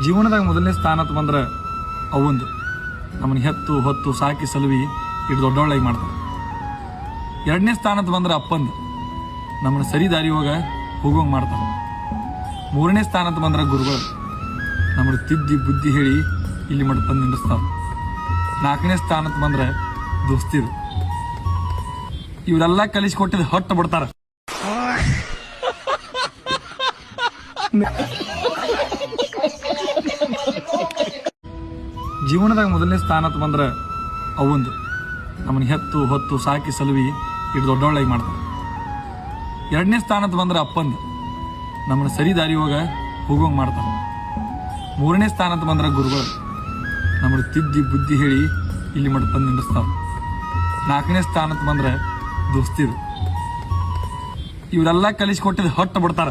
ಜೀವನದಾಗ ಮೊದಲನೇ ಸ್ಥಾನಕ್ಕೆ ಬಂದ್ರೆ ಅವಂದು ನಮ್ಮನ್ನ ಹೆತ್ತು ಹೊತ್ತು ಸಾಕಿ ಸಲುವಿ ಇಟ್ಟು ದೊಡ್ಡೊಳ್ಳಾಗಿ ಮಾಡ್ತಾರೆ. ಎರಡನೇ ಸ್ಥಾನಕ್ಕೆ ಬಂದ್ರೆ ಅಪ್ಪಂದು ನಮ್ಮನ್ನ ಸರಿ ದಾರಿ ಹೋಗೋಂಗೆ ಮಾಡ್ತಾರೆ. ಮೂರನೇ ಸ್ಥಾನಕ್ಕೆ ಬಂದ್ರೆ ಗುರುಗಳು ನಮ್ಮನ್ನು ತಿದ್ದಿ ಬುದ್ಧಿ ಹೇಳಿ ಇಲ್ಲಿ ಮಟ್ಟ ತಂದು ನಿಲ್ಲಿಸ್ತಾರೆ. ನಾಲ್ಕನೇ ಸ್ಥಾನಕ್ಕೆ ಬಂದ್ರೆ ದೋಸ್ತಿರು ಇವರೆಲ್ಲ ಕಲಿಸ್ಕೊಟ್ಟಿದ್ದು ಹೊಟ್ಟು ಬಿಡ್ತಾರ. ಜೀವನದಾಗ ಮೊದಲನೇ ಸ್ಥಾನಕ್ಕೆ ಬಂದ್ರೆ ಅವಂದು ನಮ್ಮನ್ನ ಹೆತ್ತು ಹೊತ್ತು ಸಾಕಿ ಸಲುವಿ ಇಟ್ಟು ದೊಡ್ಡೊಳ್ಳಾಗಿ ಮಾಡ್ತಾರೆ. ಎರಡನೇ ಸ್ಥಾನಕ್ಕೆ ಬಂದ್ರೆ ಅಪ್ಪಂದು ನಮ್ಮನ್ನ ಸರಿ ದಾರಿ ಹೋಗೋಂಗೆ ಮಾಡ್ತಾರೆ. ಮೂರನೇ ಸ್ಥಾನಕ್ಕೆ ಬಂದ್ರೆ ಗುರುಗಳು ನಮ್ಮನ್ನು ತಿದ್ದಿ ಬುದ್ಧಿ ಹೇಳಿ ಇಲ್ಲಿ ಮಟ್ಟ ತಂದು ನಿಲ್ಲಿಸ್ತಾರೆ. ನಾಲ್ಕನೇ ಸ್ಥಾನಕ್ಕೆ ಬಂದ್ರೆ ದೋಸ್ತಿರು ಇವರೆಲ್ಲ ಕಲಿಸ್ಕೊಟ್ಟಿದ್ದು ಹೊಟ್ಟು ಬಿಡ್ತಾರ.